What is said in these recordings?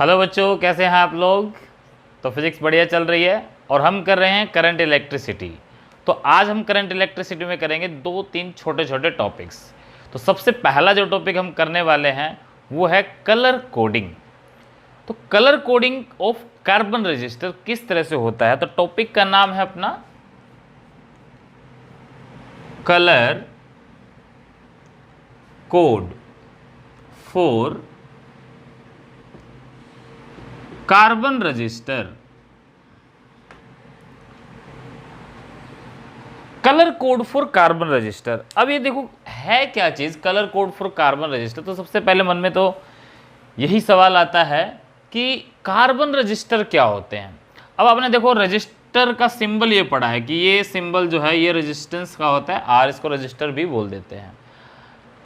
Hello बच्चों, कैसे हैं आप लोग। तो फिजिक्स बढ़िया चल रही है और हम कर रहे हैं करंट इलेक्ट्रिसिटी। तो आज हम करंट इलेक्ट्रिसिटी में करेंगे 2-3 छोटे छोटे टॉपिक्स। तो सबसे पहला जो टॉपिक हम करने वाले हैं वो है कलर कोडिंग। तो colour coding of carbon register किस तरह से होता है। तो टॉपिक का नाम है अपना colour code for carbon register. Colour code for carbon register. अब ये देखो है क्या चीज colour code for carbon register. तो सबसे पहले मन में तो यही सवाल आता है कि कार्बन रजिस्टर क्या होते हैं। अब आपने देखो रजिस्टर का सिंबल ये पढ़ा है कि ये सिंबल जो है ये रेजिस्टेंस का होता है आर, इसको रजिस्टर भी बोल देते हैं।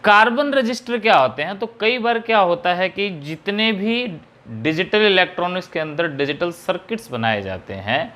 कार्बन रजिस्टर क्या होते हैं। तो कई बार क्या होता है कि जितने भी डिजिटल इलेक्ट्रॉनिक्स के अंदर डिजिटल सर्किट्स बनाए जाते हैं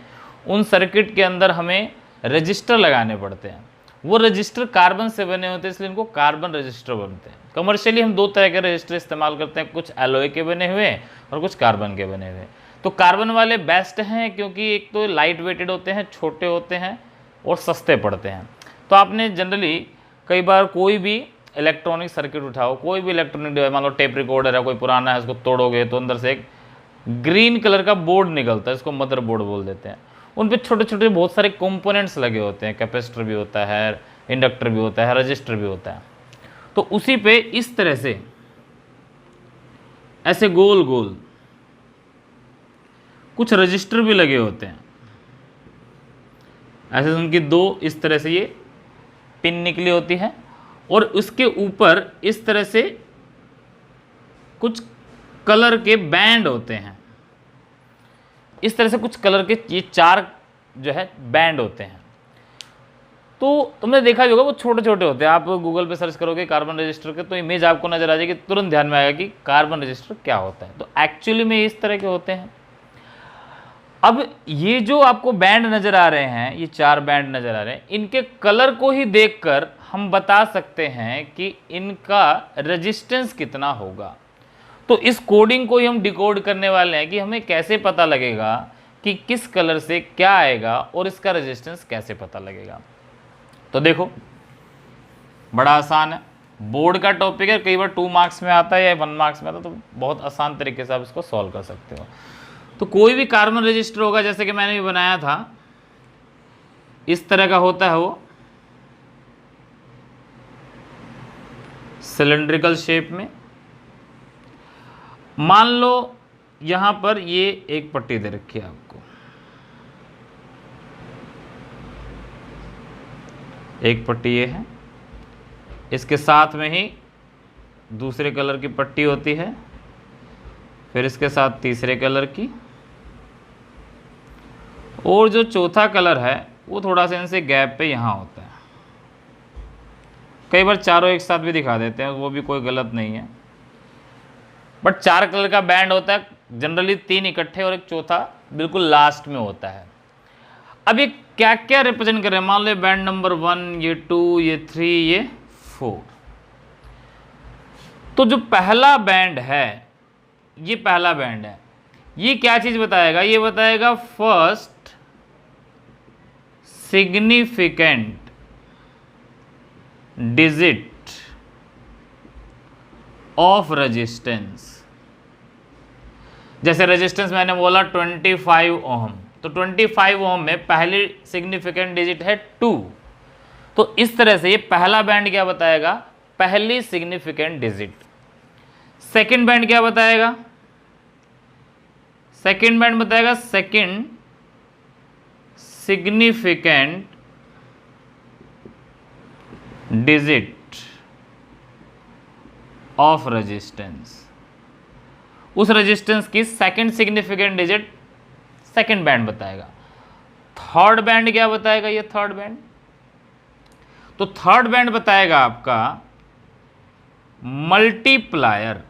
उन सर्किट के अंदर हमें रजिस्टर लगाने पड़ते हैं। वो रजिस्टर कार्बन से बने होते हैं, इसलिए इनको कार्बन रजिस्टर बनते हैं। कमर्शियली हम दो तरह के रजिस्टर इस्तेमाल करते हैं, कुछ एलॉय के बने हुए और कुछ कार्बन के बने हुए। तो कार्बन वाले बेस्ट हैं क्योंकि एक तो लाइट वेटेड होते हैं, छोटे होते हैं और सस्ते पड़ते हैं। तो आपने जनरली कई बार कोई भी इलेक्ट्रॉनिक सर्किट उठाओ, कोई भी इलेक्ट्रॉनिक डिवाइस, मान लो टेप रिकॉर्डर है कोई पुराना है, उसको तोड़ोगे तो अंदर से एक ग्रीन कलर का बोर्ड निकलता है, इसको मदर बोर्ड बोल देते हैं। उन पे छोटे छोटे बहुत सारे कंपोनेंट्स लगे होते हैं, कैपेसिटर भी होता है, इंडक्टर भी होता है, रजिस्टर भी होता है। तो उसी पे इस तरह से ऐसे गोल गोल कुछ रजिस्टर भी लगे होते हैं। ऐसे उनकी दो इस तरह से ये पिन निकली होती है और उसके ऊपर इस तरह से कुछ कलर के बैंड होते हैं। इस तरह से कुछ कलर के ये 4 जो है बैंड होते हैं। तो तुमने देखा होगा वो छोटे छोटे होते हैं। आप गूगल पे सर्च करोगे कार्बन रजिस्टर के तो इमेज आपको नजर आ जाएगी, तुरंत ध्यान में आएगा कि कार्बन रजिस्टर क्या होता है। तो एक्चुअली में इस तरह के होते हैं। अब ये जो आपको बैंड नजर आ रहे हैं, ये 4 बैंड नजर आ रहे हैं, इनके कलर को ही देखकर हम बता सकते हैं कि इनका रेजिस्टेंस कितना होगा। तो इस कोडिंग को ही हम डिकोड करने वाले हैं कि हमें कैसे पता लगेगा कि किस कलर से क्या आएगा और इसका रेजिस्टेंस कैसे पता लगेगा। तो देखो बड़ा आसान है, बोर्ड का टॉपिक है, कई बार 2 मार्क्स में आता है या 1 मार्क्स में आता है, तो बहुत आसान तरीके से आप इसको सॉल्व कर सकते हो। तो कोई भी कार्बन रजिस्टर होगा, जैसे कि मैंने भी बनाया था, इस तरह का होता है, वो सिलेंड्रिकल शेप में। मान लो यहां पर ये एक पट्टी दे रखी है आपको, एक पट्टी ये है, इसके साथ में ही दूसरे कलर की पट्टी होती है, फिर इसके साथ तीसरे कलर की, और जो चौथा कलर है वो थोड़ा सा इनसे गैप पे यहाँ होता है। कई बार चारों एक साथ भी दिखा देते हैं, वो भी कोई गलत नहीं है, बट 4 कलर का बैंड होता है। जनरली 3 इकट्ठे और एक चौथा बिल्कुल लास्ट में होता है। अब ये क्या क्या रिप्रेजेंट कर रहे हैं। मान लो बैंड नंबर 1, ये 2, ये 3, ये 4। तो जो पहला बैंड है, ये पहला बैंड है, ये क्या चीज बताएगा। ये बताएगा first significant digit of resistance. जैसे रेजिस्टेंस मैंने बोला 25 ओम, तो 25 ओम में पहली सिग्निफिकेंट डिजिट है 2। तो इस तरह से ये पहला बैंड क्या बताएगा, पहली सिग्निफिकेंट डिजिट। सेकंड बैंड क्या बताएगा, सेकंड बैंड बताएगा second significant digit of resistance. उस रेजिस्टेंस की second significant digit second band बताएगा। थर्ड बैंड क्या बताएगा, ये थर्ड बैंड। तो थर्ड बैंड बताएगा आपका मल्टीप्लायर।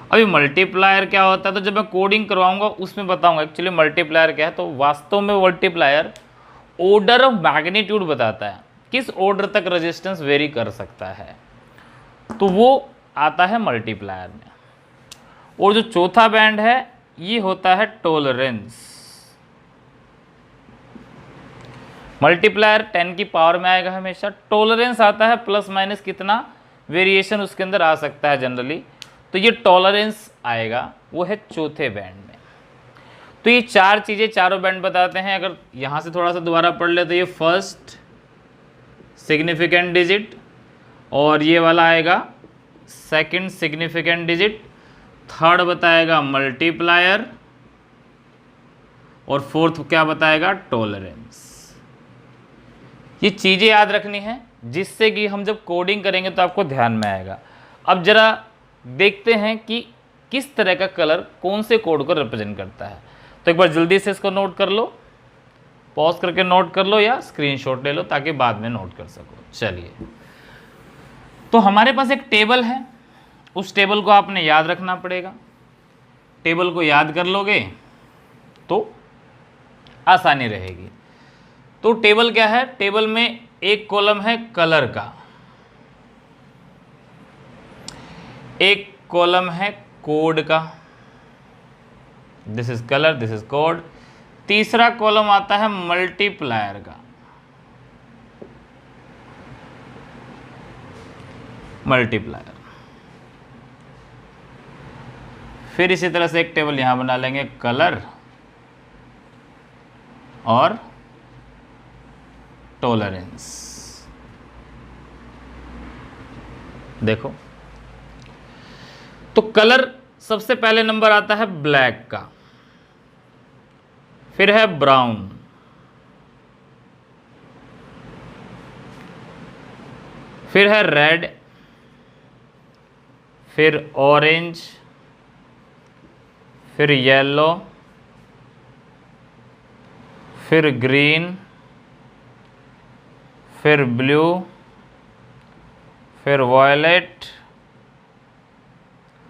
अभी मल्टीप्लायर क्या होता है, तो जब मैं कोडिंग करवाऊंगा उसमें बताऊंगा एक्चुअली मल्टीप्लायर क्या है। तो वास्तव में मल्टीप्लायर ऑर्डर ऑफ मैग्नीट्यूड बताता है, किस ऑर्डर तक रेजिस्टेंस वेरी कर सकता है। तो वो आता है मल्टीप्लायर में। और जो चौथा बैंड है ये होता है टॉलरेंस। मल्टीप्लायर 10 की पावर में आएगा हमेशा, टॉलरेंस आता है प्लस माइनस कितना वेरिएशन उसके अंदर आ सकता है जनरली, तो ये टॉलरेंस आएगा, वो है चौथे बैंड में। तो ये चार चीज़ें चारों बैंड बताते हैं। अगर यहाँ से थोड़ा सा दोबारा पढ़ ले तो ये फर्स्ट सिग्निफिकेंट डिजिट, और ये वाला आएगा सेकंड सिग्निफिकेंट डिजिट, थर्ड बताएगा मल्टीप्लायर, और फोर्थ क्या बताएगा टॉलरेंस। ये चीज़ें याद रखनी है जिससे कि हम जब कोडिंग करेंगे तो आपको ध्यान में आएगा। अब जरा देखते हैं कि किस तरह का कलर कौन से कोड को रिप्रेजेंट करता है। तो एक बार जल्दी से इसको नोट कर लो, पॉज करके नोट कर लो या स्क्रीनशॉट ले लो ताकि बाद में नोट कर सको। चलिए, तो हमारे पास एक टेबल है, उस टेबल को आपने याद रखना पड़ेगा। टेबल को याद कर लोगे तो आसानी रहेगी। तो टेबल क्या है, टेबल में एक कॉलम है कलर का, एक कॉलम है कोड का, this is colour, this is code. तीसरा कॉलम आता है मल्टीप्लायर का, मल्टीप्लायर। फिर इसी तरह से एक टेबल यहां बना लेंगे कलर और टॉलरेंस। देखो, तो कलर सबसे पहले नंबर आता है ब्लैक का, फिर है ब्राउन, फिर है रेड, फिर ऑरेंज, फिर येलो, फिर ग्रीन, फिर ब्लू, फिर वॉयलेट,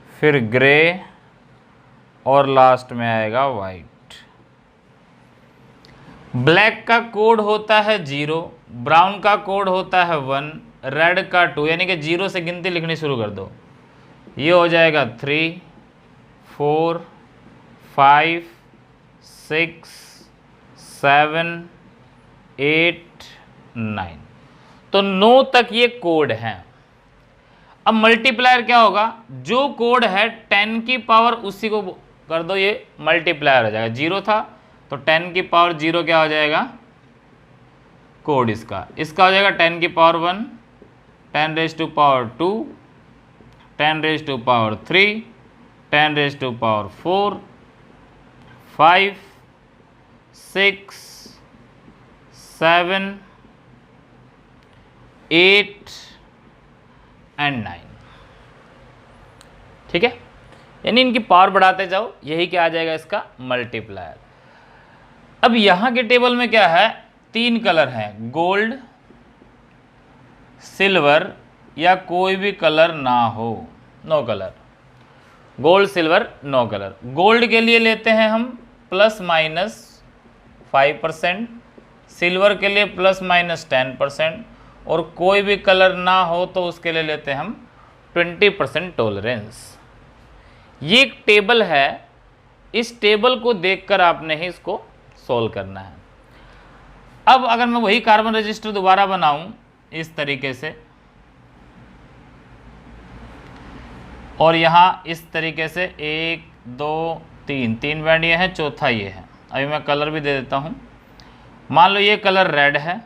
फिर ग्रे, और लास्ट में आएगा वाइट। ब्लैक का कोड होता है 0, ब्राउन का कोड होता है 1, रेड का 2, यानी कि 0 से गिनती लिखनी शुरू कर दो। ये हो जाएगा 3, 4, 5, 6, 7, 8, 9। तो 9 तक ये कोड हैं। अब मल्टीप्लायर क्या होगा, जो कोड है 10 की पावर उसी को कर दो, ये मल्टीप्लायर हो जाएगा। 0 था तो 10 की पावर 0 क्या हो जाएगा कोड इसका हो जाएगा 10 की power 1, 10 raise to power 2, 10 raise to power 3, 10 raise to power 4, 5, 6, 7, 8 and 9। ठीक है, यानी इनकी पावर बढ़ाते जाओ, यही क्या आ जाएगा इसका मल्टीप्लायर। अब यहां के टेबल में क्या है, 3 कलर हैं, गोल्ड, सिल्वर या कोई भी कलर ना हो, no colour. Gold, silver, no colour. Gold के लिए लेते हैं हम प्लस माइनस 5%, सिल्वर के लिए प्लस माइनस 10%, और कोई भी कलर ना हो तो उसके लिए लेते हैं हम 20% टॉलरेंस। ये एक टेबल है, इस टेबल को देखकर आपने ही इसको सॉल्व करना है। अब अगर मैं वही कार्बन रजिस्टर दोबारा बनाऊं इस तरीके से, और यहां इस तरीके से 1, 2, 3 बैंड ये है, चौथा ये है। अभी मैं कलर भी दे देता हूं। मान लो ये कलर रेड है,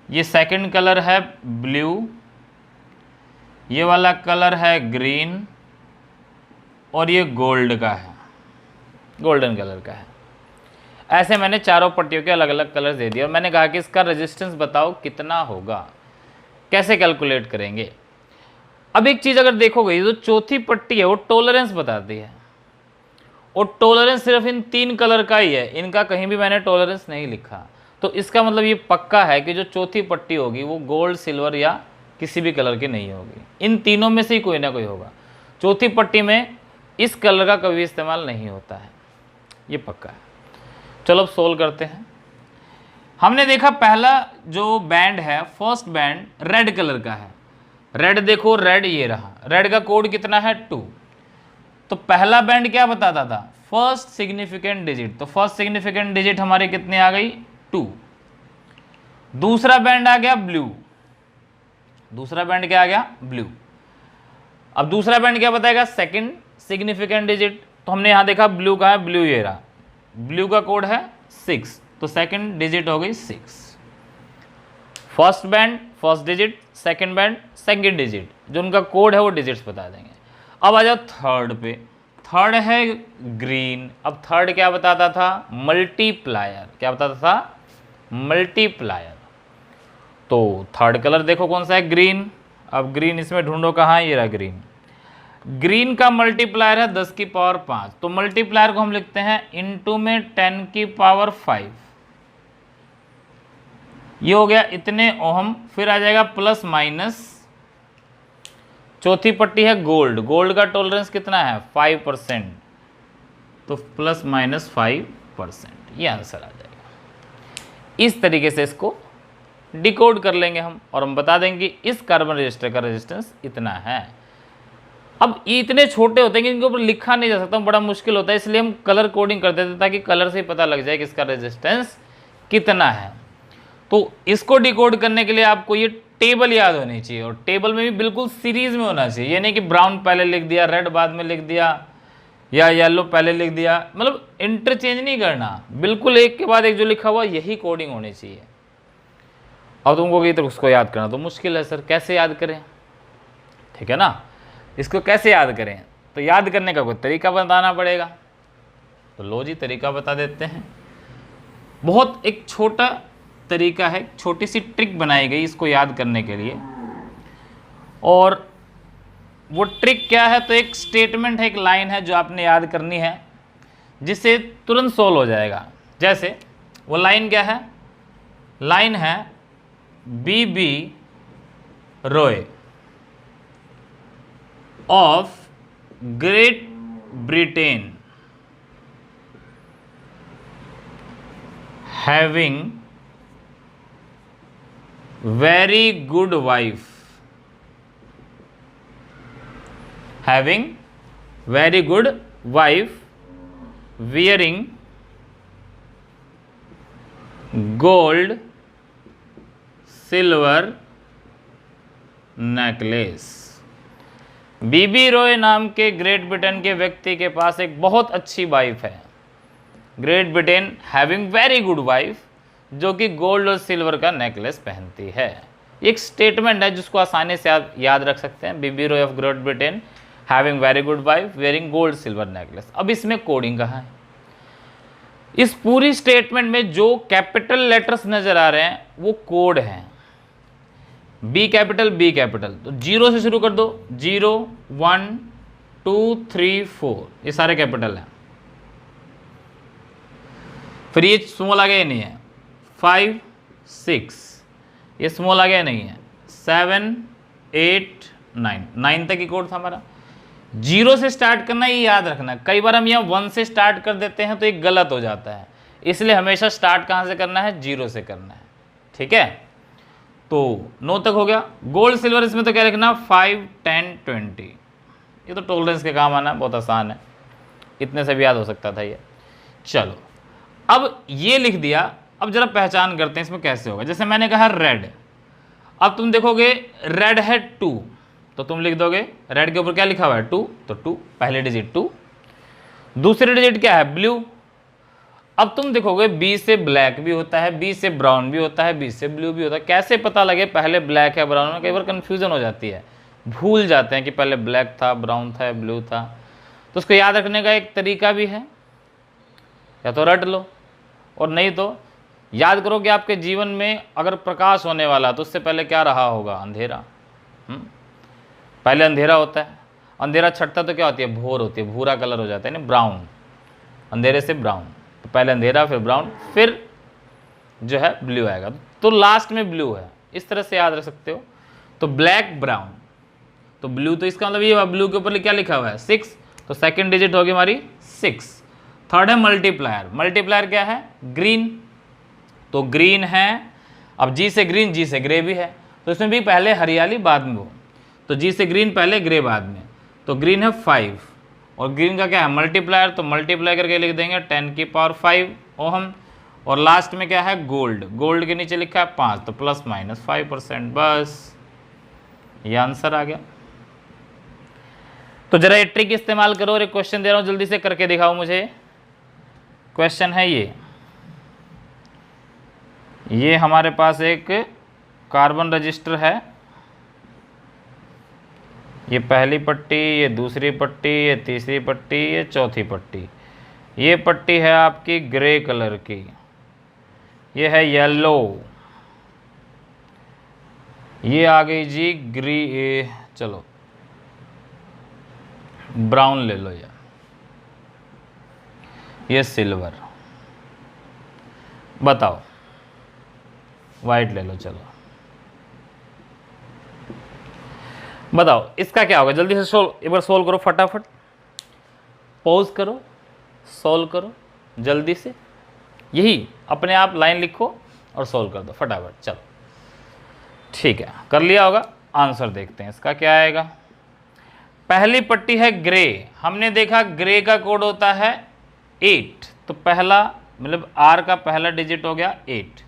ये सेकंड कलर है ब्लू, ये वाला कलर है ग्रीन, और ये गोल्ड का है, गोल्डन कलर का है। ऐसे मैंने चारों पट्टियों के अलग अलग कलर दे दिए और मैंने कहा कि इसका रेजिस्टेंस बताओ कितना होगा, कैसे कैलकुलेट करेंगे। अब एक चीज़ अगर देखोगे, ये जो चौथी पट्टी है वो टॉलरेंस बताती है, और टॉलरेंस सिर्फ इन 3 कलर का ही है, इनका कहीं भी मैंने टॉलरेंस नहीं लिखा। तो इसका मतलब ये पक्का है कि जो चौथी पट्टी होगी वो गोल्ड, सिल्वर या किसी भी कलर की नहीं होगी, इन तीनों में से ही कोई ना कोई होगा। चौथी पट्टी में इस कलर का कभी इस्तेमाल नहीं होता है, ये पक्का है। चलो अब सोल्व करते हैं। हमने देखा पहला जो बैंड है, फर्स्ट बैंड रेड कलर का है, रेड देखो, रेड ये रहा, रेड का कोड कितना है 2। तो पहला बैंड क्या बताता था, फर्स्ट सिग्निफिकेंट डिजिट, तो फर्स्ट सिग्निफिकेंट डिजिट हमारी कितनी आ गई 2। दूसरा बैंड आ गया ब्लू, दूसरा बैंड क्या आ गया ब्लू। अब दूसरा बैंड क्या बताएगा, सेकंड सिग्निफिकेंट डिजिट, तो हमने यहां देखा ब्लू का है, ब्लू ये रहा, ब्लू का कोड है 6, तो सेकंड डिजिट हो गई 6। First band first digit, second band second digit, जो उनका कोड है वो डिजिट्स बता देंगे। अब आ जाओ थर्ड पे, थर्ड है ग्रीन। अब थर्ड क्या बताता था, मल्टीप्लायर, क्या बताता था, मल्टीप्लायर। तो थर्ड कलर देखो कौन सा है, ग्रीन। अब ग्रीन इसमें ढूंढो कहाँ, ये रहा ग्रीन। ग्रीन का मल्टीप्लायर है 10 की पावर 5, तो मल्टीप्लायर को हम लिखते हैं इनटू में 10 की पावर 5, ये हो गया इतने ओहम। फिर आ जाएगा प्लस माइनस, चौथी पट्टी है गोल्ड, गोल्ड का टॉलरेंस कितना है 5%, तो प्लस माइनस 5%, ये आंसर आ जाएगा। इस तरीके से इसको डिकोड कर लेंगे हम, और हम बता देंगे कि इस कार्बन रजिस्टर का रेजिस्टेंस इतना है। अब ये इतने छोटे होते हैं कि इनके ऊपर लिखा नहीं जा सकता, बड़ा मुश्किल होता है, इसलिए हम कलर कोडिंग कर देते हैं ताकि कलर से ही पता लग जाए कि इसका रेजिस्टेंस कितना है। तो इसको डिकोड करने के लिए आपको ये टेबल याद होनी चाहिए, और टेबल में भी बिल्कुल सीरीज में होना चाहिए, ये नहीं कि ब्राउन पहले लिख दिया, रेड बाद में लिख दिया, या येलो पहले लिख दिया, मतलब इंटरचेंज नहीं करना, बिल्कुल एक के बाद एक जो लिखा हुआ यही कोडिंग होनी चाहिए। अब तुमको कही तो उसको याद करना तो मुश्किल है, सर कैसे याद करें, ठीक है ना, इसको कैसे याद करें, तो याद करने का कोई तरीका बताना पड़ेगा। तो लो जी तरीका बता देते हैं। बहुत एक छोटा तरीका है, छोटी सी ट्रिक बनाई गई इसको याद करने के लिए, और वो ट्रिक क्या है, तो एक स्टेटमेंट है, एक लाइन है जो आपने याद करनी है, जिससे तुरंत सॉल्व हो जाएगा। जैसे वो लाइन क्या है, लाइन है B B Roy of Great Britain having very good wife, having very good wife, wearing gold silver necklace। बीबी रॉय नाम के ग्रेट ब्रिटेन के व्यक्ति के पास एक बहुत अच्छी वाइफ है, great Britain having very good wife, जो कि गोल्ड और सिल्वर का नेकलेस पहनती है। एक स्टेटमेंट है जिसको आसानी से आप याद रख सकते हैं, B B Roy of Great Britain having very good wife wearing gold silver necklace. अब इसमें कोडिंग कहाँ है, इस पूरी स्टेटमेंट में जो कैपिटल लेटर्स नजर आ रहे हैं वो कोड हैं, बी कैपिटल बी कैपिटल, तो 0 से शुरू कर दो, 0 1 2 3 4, ये सारे कैपिटल हैं। फिर ये स्मॉल आ गया, ये नहीं है, 5 6, ये स्मॉल आ गया नहीं है, 7 8 9, 9 तक ही कोड था हमारा। 0 से स्टार्ट करना, ये याद रखना, कई बार हम यहाँ 1 से स्टार्ट कर देते हैं तो एक गलत हो जाता है, इसलिए हमेशा स्टार्ट कहाँ से करना है, 0 से करना है, ठीक है। तो 9 तक हो गया। गोल्ड सिल्वर इसमें तो क्या लिखना, 5 10 20, ये तो टॉलरेंस के काम आना, बहुत आसान है, इतने से भी याद हो सकता था ये। चलो अब ये लिख दिया, अब जरा पहचान करते हैं इसमें कैसे होगा। जैसे मैंने कहा रेड, अब तुम देखोगे रेड है 2, तो तुम लिख दोगे रेड के ऊपर क्या लिखा हुआ है 2, तो 2 पहले डिजिट 2। दूसरे डिजिट क्या है ब्लू, अब तुम देखोगे बी से ब्लैक भी होता है, बी से ब्राउन भी होता है, बी से ब्लू भी होता है। कैसे पता लगे पहले ब्लैक है ब्राउन है, कई बार कन्फ्यूजन हो जाती है, भूल जाते हैं कि पहले ब्लैक था ब्राउन था या ब्लू था। तो उसको याद रखने का एक तरीका भी है, या तो रट लो, और नहीं तो याद करो कि आपके जीवन में अगर प्रकाश होने वाला तो उससे पहले क्या रहा होगा, अंधेरा। पहले अंधेरा होता है, अंधेरा छटता तो क्या होती है, भोर होती है, भूरा कलर हो जाता है ना, ब्राउन, अंधेरे से ब्राउन, तो पहले अंधेरा फिर ब्राउन फिर जो है ब्लू आएगा, तो लास्ट में ब्लू है, इस तरह से याद रख सकते हो। तो ब्लैक ब्राउन, तो ब्लू, तो इसका मतलब ये हुआ ब्लू के ऊपर क्या लिखा हुआ है 6, तो सेकंड डिजिट होगी हमारी 6। थर्ड है मल्टीप्लायर, मल्टीप्लायर क्या है ग्रीन, तो ग्रीन है, अब जी से ग्रीन जी से ग्रे भी है, तो इसमें भी पहले हरियाली बाद में वो। तो जी से ग्रीन पहले, ग्रे बाद में, तो ग्रीन है 5 और ग्रीन का क्या है मल्टीप्लायर, तो मल्टीप्लाई करके लिख देंगे 10⁵ ओहम। और लास्ट में क्या है गोल्ड, गोल्ड के नीचे लिखा है 5 तो ±5%, बस ये आंसर आ गया। तो जरा ये ट्रिक इस्तेमाल करो और एक क्वेश्चन दे रहा हूं जल्दी से करके दिखाओ मुझे। क्वेश्चन है ये हमारे पास एक कार्बन रजिस्टर है, ये पहली पट्टी, ये दूसरी पट्टी, ये तीसरी पट्टी, ये चौथी पट्टी। ये पट्टी है आपकी ग्रे कलर की, ये है येलो, ये आ गई जी चलो ब्राउन ले लो यार, ये सिल्वर, बताओ वाइट ले लो, चलो बताओ इसका क्या होगा, जल्दी से एक बार सोल्व करो फटाफट, पॉज करो, सोल्व करो जल्दी से, यही अपने आप लाइन लिखो और सोल्व कर दो फटाफट, चलो ठीक है कर लिया होगा। आंसर देखते हैं इसका क्या आएगा। पहली पट्टी है ग्रे, हमने देखा ग्रे का कोड होता है 8, तो पहला मतलब आर का पहला डिजिट हो गया 8।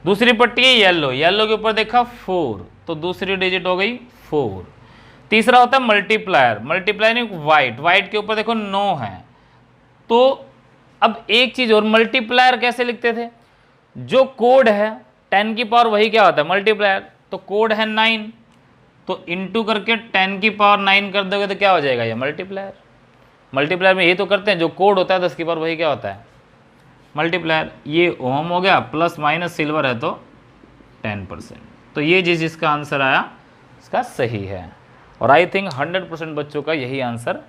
दूसरी पट्टी है येलो, येलो के ऊपर देखा 4 तो दूसरी डिजिट हो गई 4। तीसरा होता है मल्टीप्लायर, मल्टीप्लायर नहीं वाइट, वाइट के ऊपर देखो 9 है। तो अब एक चीज और, मल्टीप्लायर कैसे लिखते थे, जो कोड है 10 की पावर वही क्या होता है मल्टीप्लायर, तो कोड है 9 तो इंटू करके 10 की पावर 9 कर दोगे तो क्या हो जाएगा ये मल्टीप्लायर। मल्टीप्लायर में यही तो करते हैं, जो कोड होता है 10 की पावर वही क्या होता है मल्टीप्लायर। ये ओम हो गया, प्लस माइनस सिल्वर है तो 10%, तो ये चीज़ इसका आंसर आया इसका सही है। और आई थिंक 100% बच्चों का यही आंसर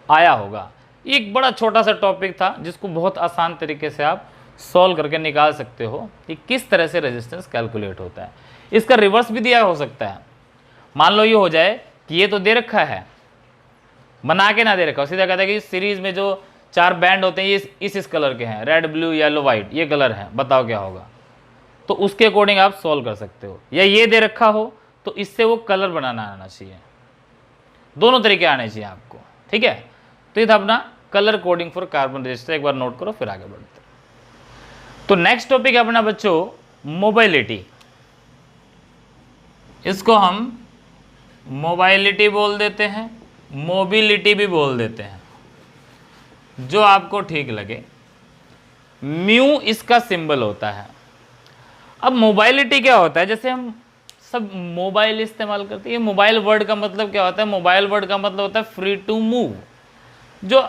आया होगा। एक बड़ा छोटा सा टॉपिक था जिसको बहुत आसान तरीके से आप सॉल्व करके निकाल सकते हो कि किस तरह से रेजिस्टेंस कैलकुलेट होता है। इसका रिवर्स भी दिया हो सकता है, मान लो ये हो जाए कि ये तो दे रखा है, बना के ना दे रखा हो, सीधा कहता है कि सीरीज में जो 4 बैंड होते हैं ये इस कलर के हैं, रेड ब्लू येलो वाइट, ये कलर है, बताओ क्या होगा। तो उसके अकॉर्डिंग आप सॉल्व कर सकते हो, या ये दे रखा हो तो इससे वो कलर बनाना आना चाहिए, दोनों तरीके आने चाहिए आपको, ठीक है। तो ये था अपना colour coding for carbon register, एक बार नोट करो फिर आगे बढ़ते। तो नेक्स्ट टॉपिक है अपना बच्चों मोबाइलिटी, इसको हम मोबाइलिटी बोल देते हैं, मोबिलिटी भी बोल देते हैं, जो आपको ठीक लगे। म्यू इसका सिंबल होता है। अब मोबाइलिटी क्या होता है, जैसे हम सब मोबाइल इस्तेमाल करते हैं, मोबाइल वर्ड का मतलब क्या होता है, मोबाइल वर्ड का मतलब होता है फ्री टू मूव, जो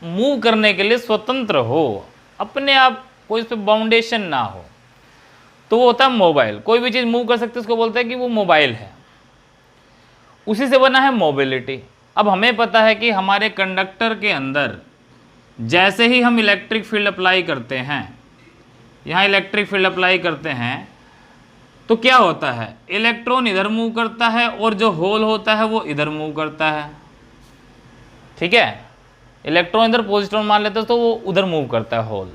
मूव करने के लिए स्वतंत्र हो, अपने आप कोई इस पर बाउंडेशन ना हो, तो वो होता है मोबाइल। कोई भी चीज़ मूव कर सकते है उसको बोलते हैं कि वो मोबाइल है, उसी से बना है मोबिलिटी। अब हमें पता है कि हमारे कंडक्टर के अंदर जैसे ही हम इलेक्ट्रिक फील्ड अप्लाई करते हैं, यहाँ इलेक्ट्रिक फील्ड अप्लाई करते हैं तो क्या होता है, इलेक्ट्रॉन इधर मूव करता है और जो होल होता है वो इधर मूव करता है, ठीक है। इलेक्ट्रॉन इधर पॉजिटिव मान लेते हैं तो वो उधर मूव करता है होल,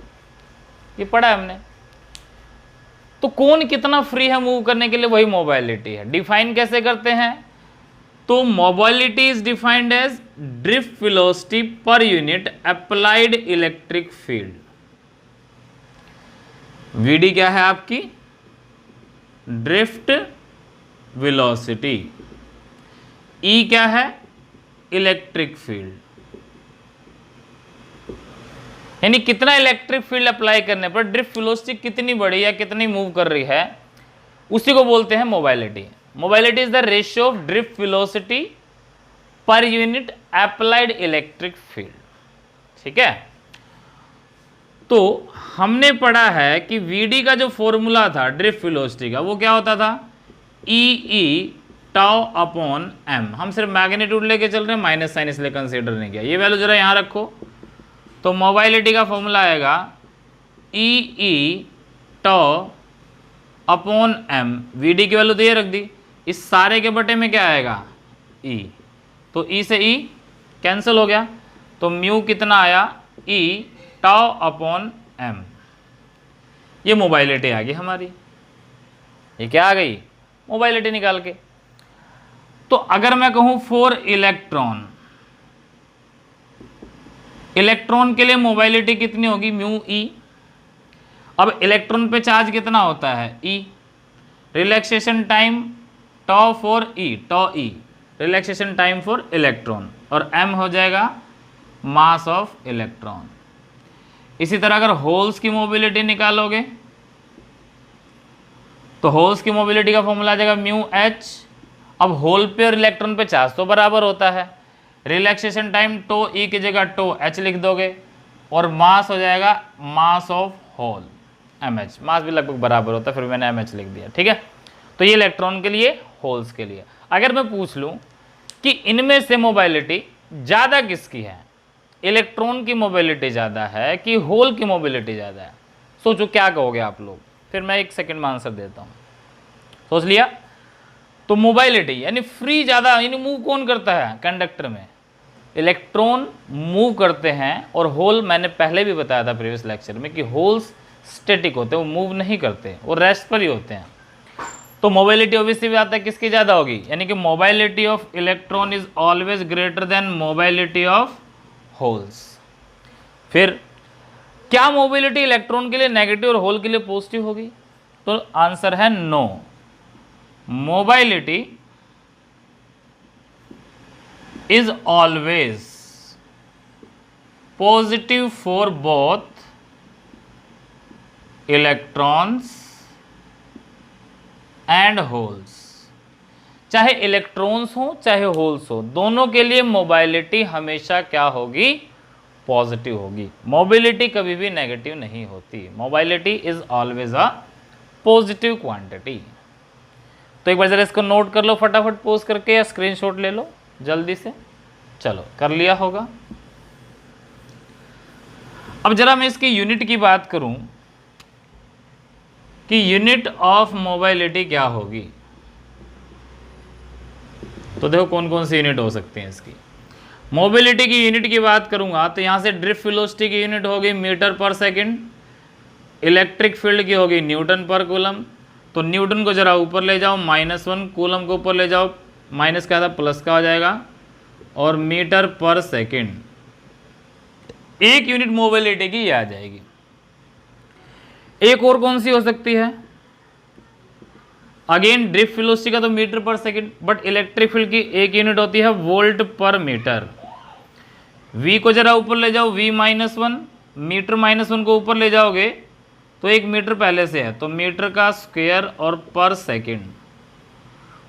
ये पढ़ा है हमने। तो कौन कितना फ्री है मूव करने के लिए, वही मोबाइलिटी है। डिफाइन कैसे करते हैं, तो mobility is defined as drift velocity per unit applied electric field. VD क्या है आपकी, ड्रिफ्ट वेलोसिटी, ई क्या है इलेक्ट्रिक फील्ड, यानी कितना इलेक्ट्रिक फील्ड अप्लाई करने पर ड्रिफ्ट वेलोसिटी कितनी बड़ी या कितनी मूव कर रही है, उसी को बोलते हैं mobility. Mobility is the ratio of drift velocity per unit applied electric field, ठीक है। तो हमने पढ़ा है कि वीडी का जो फॉर्मूला था ड्रिफ्ट वेलोसिटी का, वो क्या होता था, ई टाउ अपॉन एम। हम सिर्फ मैग्नीट्यूड लेके चल रहे हैं, माइनस साइन इसलिए कंसीडर नहीं किया। ये वैल्यू जरा यहां रखो, तो मोबाइलिटी का फॉर्मूला आएगा ई टाउ अपॉन एम। वीडी की वैल्यू तो ये रख दी, इस सारे के बटे में क्या आएगा ई, तो ई से ई कैंसिल हो गया, तो म्यू कितना आया ई टाउ अपॉन एम। ये मोबाइलिटी आ गई हमारी, ये क्या आ गई मोबाइलिटी निकाल के। तो अगर मैं कहूं फॉर इलेक्ट्रॉन, इलेक्ट्रॉन के लिए मोबाइलिटी कितनी होगी, म्यू ई। अब इलेक्ट्रॉन पे चार्ज कितना होता है, E. Relaxation time tau for E, tau E relaxation time for electron, और m हो जाएगा मास ऑफ इलेक्ट्रॉन। इसी तरह अगर होल्स की मोबिलिटी निकालोगे तो होल्स की मोबिलिटी का फॉर्मूला आ जाएगा म्यू एच। अब होल पे और इलेक्ट्रॉन पे चार्ज तो बराबर होता है, रिलैक्सेशन टाइम टो ई की जगह टो एच लिख दोगे, और मास हो जाएगा mass of whole M H. Mass भी लगभग बराबर होता है, फिर मैंने एम एच लिख दिया, ठीक है। तो ये इलेक्ट्रॉन के लिए, होल्स के लिए। अगर मैं पूछ लूँ कि इनमें से मोबाइलिटी ज़्यादा किसकी है, इलेक्ट्रॉन की मोबिलिटी ज़्यादा है कि होल की मोबिलिटी ज़्यादा है, सोचो क्या कहोगे आप लोग। फिर मैं 1 सेकंड में आंसर देता हूँ, सोच लिया। तो मोबाइलिटी यानी फ्री ज़्यादा, यानी मूव कौन करता है कंडक्टर में, इलेक्ट्रॉन मूव करते हैं, और होल मैंने पहले भी बताया था प्रीवियस लेक्चर में कि होल्स स्टैटिक होते हैं, वो मूव नहीं करते, वो रेस्ट पर ही होते हैं। तो मोबाइलिटी ऑब्वियसली भी आता है किसकी ज़्यादा होगी, यानी कि mobility of electron is always greater than mobility of holes. फिर क्या मोबिलिटी इलेक्ट्रॉन के लिए नेगेटिव और होल के लिए पॉजिटिव होगी, तो आंसर है no. Mobility is always positive for both electrons and holes. चाहे इलेक्ट्रॉन्स हो चाहे होल्स हो, दोनों के लिए मोबाइलिटी हमेशा क्या होगी, पॉजिटिव होगी। मोबिलिटी कभी भी नेगेटिव नहीं होती, mobility is always a positive quantity. तो एक बार जरा इसको नोट कर लो फटाफट पोज करके, या स्क्रीनशॉट ले लो जल्दी से। चलो कर लिया होगा। अब जरा मैं इसकी यूनिट की बात करूं कि यूनिट ऑफ मोबाइलिटी क्या होगी, तो देखो कौन कौन सी यूनिट हो सकती है इसकी। मोबिलिटी की यूनिट की बात करूंगा तो यहां से ड्रिफ्ट वेलोसिटी की यूनिट होगी मीटर पर सेकंड, इलेक्ट्रिक फील्ड की होगी न्यूटन पर कूलम। तो न्यूटन को जरा ऊपर ले जाओ, -1, कूलम को ऊपर ले जाओ, माइनस का था प्लस का हो जाएगा, और मीटर पर सेकंड एक यूनिट मोबिलिटी की ये आ जाएगी। एक और कौन सी हो सकती है, अगेन ड्रिफ्ट वेलोसिटी का तो मीटर पर सेकंड, बट इलेक्ट्रिक फील्ड की एक यूनिट होती है वोल्ट पर मीटर। V को जरा ऊपर ले जाओ, V-1, मीटर -1 को ऊपर ले जाओगे तो 1 मीटर पहले से है, तो मीटर का स्क्वायर और per second,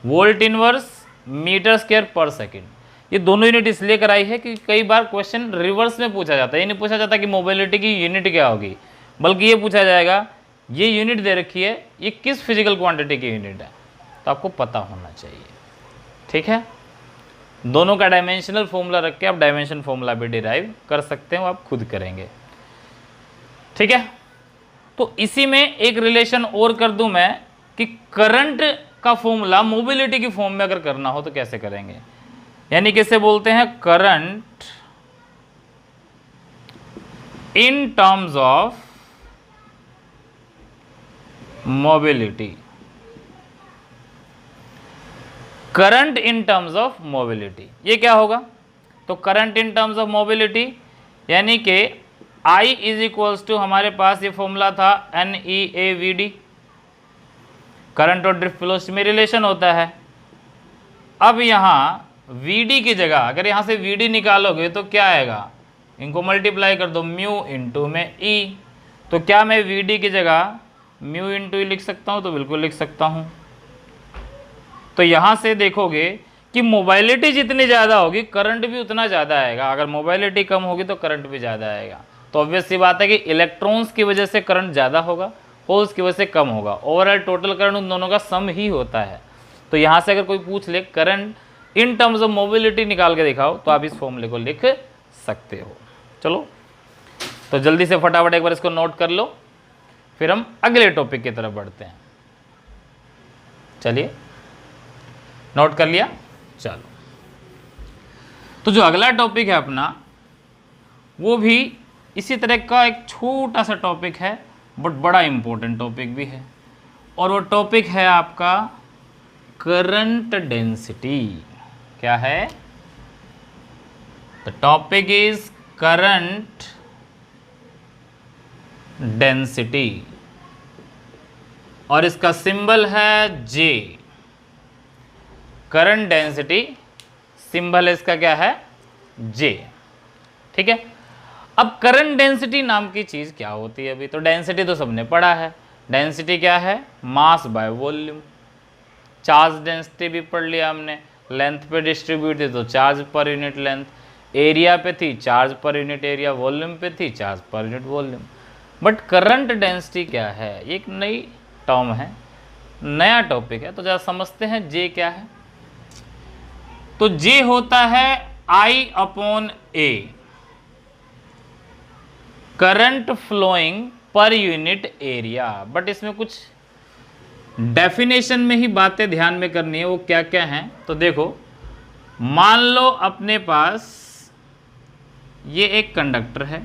volt inverse metre square per second. ये दोनों यूनिट इसलिए कराई है कि कई बार क्वेश्चन रिवर्स में पूछा जाता है। ये नहीं पूछा जाता कि मोबिलिटी की यूनिट क्या होगी, बल्कि ये पूछा जाएगा ये यूनिट दे रखी है, ये किस फिजिकल क्वांटिटी की यूनिट है, तो आपको पता होना चाहिए, ठीक है। दोनों का डायमेंशनल फॉर्मूला रख के आप डायमेंशन फॉर्मूला भी डिराइव कर सकते हो, आप खुद करेंगे, ठीक है। तो इसी में एक रिलेशन और कर दूं मैं कि करंट का फॉर्मूला मोबिलिटी की फॉर्म में अगर करना हो तो कैसे करेंगे, यानी किसे बोलते हैं current in terms of mobility. Current in terms of mobility ये क्या होगा, तो current in terms of mobility यानी कि I इज इक्वल्स टू, हमारे पास ये फॉर्मूला था NEAVD, करंट और ड्रिफ्ट वेलोसिटी में रिलेशन होता है। अब यहाँ VD की जगह अगर यहाँ से VD निकालोगे तो क्या आएगा, इनको मल्टीप्लाई कर दो म्यू इंटू में E, तो क्या मैं VD की जगह म्यू इंटू ई लिख सकता हूँ, तो बिल्कुल लिख सकता हूँ। तो यहाँ से देखोगे कि मोबाइलिटी जितनी ज़्यादा होगी करंट भी उतना ज़्यादा आएगा, अगर मोबाइलिटी कम होगी तो करंट भी ज़्यादा आएगा। तो ऑब्वियस सी बात है कि इलेक्ट्रॉन्स की वजह से करंट ज़्यादा होगा, होल्स की वजह से कम होगा, ओवरऑल टोटल करंट उन दोनों का सम ही होता है। तो यहाँ से अगर कोई पूछ ले current in terms of mobility निकाल के दिखाओ, तो आप इस फॉर्मूले को लिख सकते हो। चलो तो जल्दी से फटाफट एक बार इसको नोट कर लो, फिर हम अगले टॉपिक की तरफ बढ़ते हैं। चलिए नोट कर लिया, चलो। तो जो अगला टॉपिक है अपना वो भी इसी तरह का एक छोटा सा टॉपिक है, बट बड़ा इंपॉर्टेंट टॉपिक भी है, और वो टॉपिक है आपका करंट डेंसिटी। क्या है? The topic is current density और इसका सिंबल है J। करंट डेंसिटी सिंबल इसका क्या है? J। ठीक है। अब करंट डेंसिटी नाम की चीज क्या होती है? अभी तो डेंसिटी तो सबने पढ़ा है। डेंसिटी क्या है? Mass by volume. Charge density भी पढ़ लिया हमने। लेंथ पे डिस्ट्रीब्यूट थी तो charge per unit length, area पे थी चार्ज पर यूनिट एरिया, वॉल्यूम पे थी charge per unit volume. But current density क्या है? एक नई टर्म है, नया टॉपिक है, तो जरा समझते हैं J क्या है। तो J होता है I/A, current flowing per unit area. But इसमें कुछ डेफिनेशन में ही बातें ध्यान में करनी है, वो क्या क्या हैं। तो देखो, मान लो अपने पास ये एक कंडक्टर है,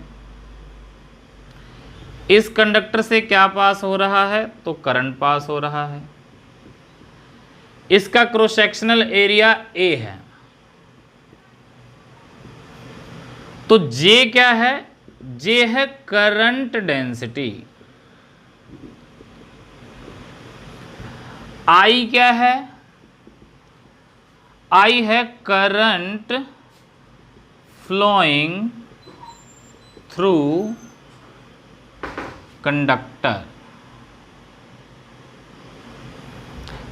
इस कंडक्टर से क्या पास हो रहा है? तो करंट पास हो रहा है। इसका क्रॉस सेक्शनल एरिया A है। तो J क्या है? J है करंट डेंसिटी। I क्या है? I है करंट फ्लोइंग थ्रू कंडक्टर।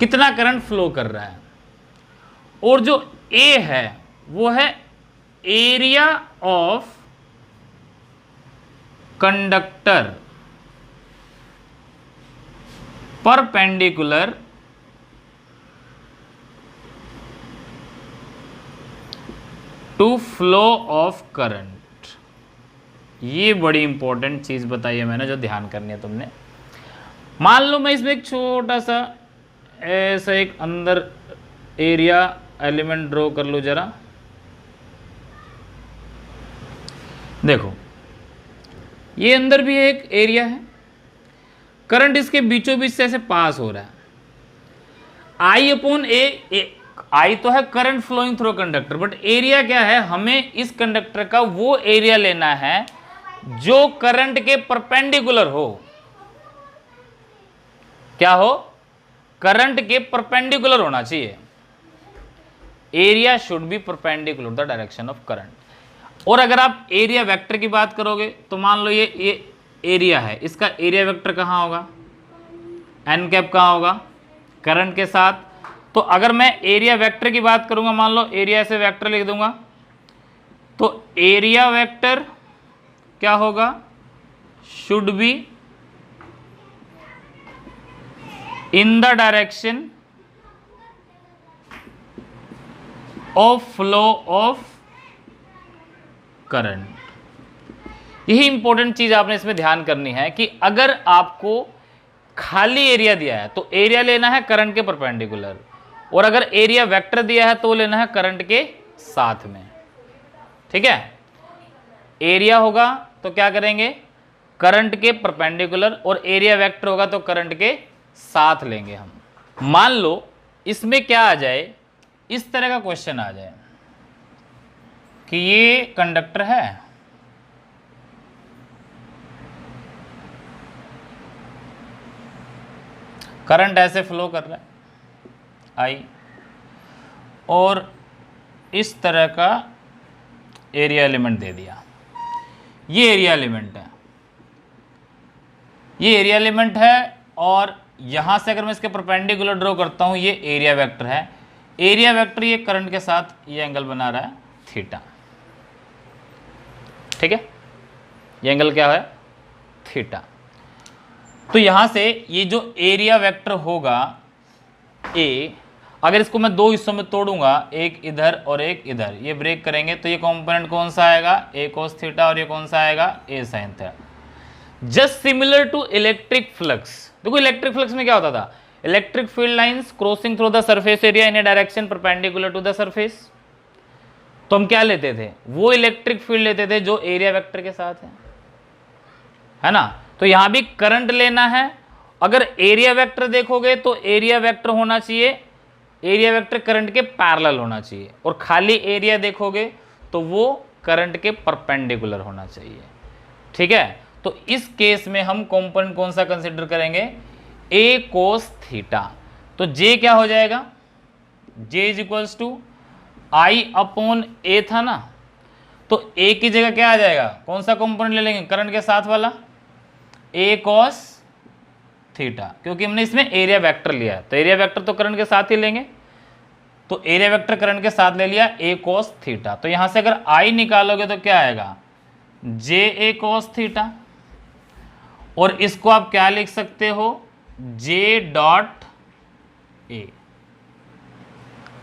कितना करंट फ्लो कर रहा है। और जो A है वो है area of conductor perpendicular to flow of current. ये बड़ी इंपॉर्टेंट चीज बताई है मैंने, जो ध्यान करनी है तुमने। मान लो मैं इसमें एक छोटा सा ऐसा एक अंदर एरिया एलिमेंट ड्रॉ कर लो जरा। देखो, ये अंदर भी एक एरिया है, करंट इसके बीचों बीच से ऐसे पास हो रहा है। I/A, I तो है current flowing through conductor, but area क्या है? हमें इस कंडक्टर का वो एरिया लेना है जो करंट के परपेंडिकुलर हो। क्या हो? करंट के परपेंडिकुलर होना चाहिए। Area should be perpendicular the direction of current. और अगर आप एरिया वेक्टर की बात करोगे तो मान लो ये एरिया है, इसका एरिया वेक्टर कहां होगा? n कैप कहां होगा? करंट के साथ। तो अगर मैं एरिया वेक्टर की बात करूंगा, मान लो एरिया से वेक्टर लिख दूंगा, तो एरिया वेक्टर क्या होगा? Should be in the direction of flow of current. यही इंपॉर्टेंट चीज आपने इसमें ध्यान करनी है कि अगर आपको खाली एरिया दिया है तो एरिया लेना है करंट के परपेंडिकुलर, और अगर एरिया वेक्टर दिया है तो लेना है करंट के साथ में। ठीक है। एरिया होगा तो क्या करेंगे? करंट के परपेंडिकुलर, और एरिया वेक्टर होगा तो करंट के साथ लेंगे हम। मान लो इसमें क्या आ जाए, इस तरह का क्वेश्चन आ जाए कि ये कंडक्टर है, करंट ऐसे फ्लो कर रहा है I, और इस तरह का एरिया एलिमेंट दे दिया। ये एरिया एलिमेंट है, ये एरिया एलिमेंट है, और यहां से अगर मैं इसके परपेंडिकुलर ड्रॉ करता हूं, ये एरिया वेक्टर है। एरिया वेक्टर ये करंट के साथ ये एंगल बना रहा है थीटा। ठीक है, ये एंगल क्या है? थीटा। तो यहां से ये जो एरिया वेक्टर होगा A, अगर इसको मैं दो हिस्सों में तोड़ूंगा, एक इधर और एक इधर, ये ब्रेक करेंगे तो ये कंपोनेंट कौन सा आएगा? A cos थीटा, और ये कौन सा आएगा? A sin theta. Just similar to electric flux. देखो इलेक्ट्रिक फ्लक्स में क्या होता था? Electric field lines crossing through the surface area in a direction perpendicular to the surface. तो हम क्या लेते थे? वो इलेक्ट्रिक फील्ड लेते थे जो एरिया वेक्टर के साथ है ना। तो यहां भी करंट लेना है। अगर एरिया वेक्टर देखोगे तो एरिया वेक्टर होना चाहिए एरिया वेक्टर करंट के पैरेलल होना चाहिए, और खाली एरिया देखोगे तो वो करंट के परपेंडिकुलर होना चाहिए। ठीक है, तो इस केस में हम कंपोनेंट कौन सा कंसिडर करेंगे, ए कोस थीटा। तो जे क्या हो जाएगा, J is equals to I upon A था ना, तो ए की जगह क्या आ जाएगा, कौन सा कंपोनेंट ले लेंगे, करंट के साथ वाला, ए कॉस थीटा, क्योंकि हमने इसमें एरिया वेक्टर लिया है, तो एरिया वेक्टर तो करंट के साथ ही लेंगे, तो एरिया वेक्टर करंट के साथ ले लिया ए कॉस थीटा। तो यहां से अगर आई निकालोगे तो क्या आएगा, जे ए कॉस थीटा, और इसको आप क्या लिख सकते हो, जे डॉट ए,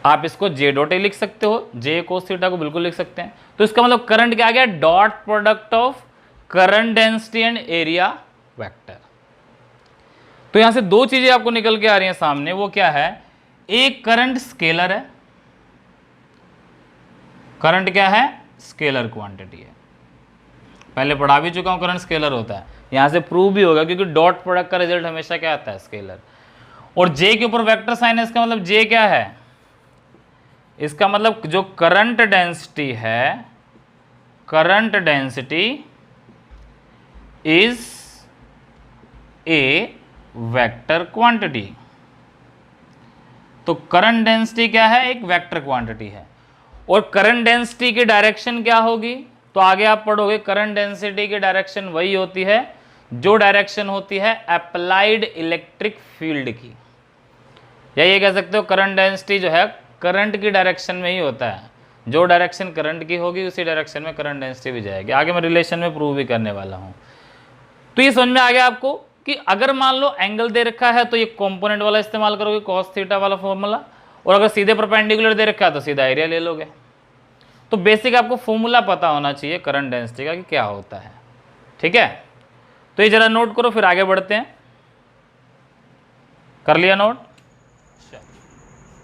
आप इसको जे डॉट ए लिख सकते हो, जे कोस थीटा को बिल्कुल लिख सकते हैं। तो इसका मतलब करंट क्या आ गया, dot product of current density and area vector. तो यहां से दो चीजें आपको निकल के आ रही हैं सामने, वो क्या है, एक करंट स्केलर है, करंट क्या है, स्केलर क्वांटिटी है, पहले पढ़ा भी चुका हूं करंट स्केलर होता है, यहां से प्रूव भी होगा क्योंकि डॉट प्रोडक्ट का रिजल्ट हमेशा क्या आता है, स्केलर। और जे के ऊपर वेक्टर साइन है, इसका मतलब जे क्या है, इसका मतलब जो करंट डेंसिटी है, current density is a vector quantity. तो करंट डेंसिटी क्या है, एक वेक्टर क्वांटिटी है, और करंट डेंसिटी की डायरेक्शन क्या होगी, तो आगे आप पढ़ोगे करंट डेंसिटी की डायरेक्शन वही होती है जो डायरेक्शन होती है अप्लाइड इलेक्ट्रिक फील्ड की, या ये कह सकते हो करंट डेंसिटी जो है करंट की डायरेक्शन में ही होता है, जो डायरेक्शन करंट की होगी उसी डायरेक्शन में करंट डेंसिटी भी जाएगी। आगे मैं रिलेशन में प्रूव भी करने वाला हूं। तो ये समझ में आ गया आपको कि अगर मान लो एंगल दे रखा है तो ये कंपोनेंट वाला इस्तेमाल करोगे, कॉस थीटा वाला फॉर्मूला, और अगर सीधे परपेंडिकुलर दे रखा है तो सीधा एरिया ले लोगे। तो बेसिक आपको फॉर्मूला पता होना चाहिए करंट डेंसिटी का कि क्या होता है। ठीक है, तो ये जरा नोट करो, फिर आगे बढ़ते हैं। कर लिया नोट?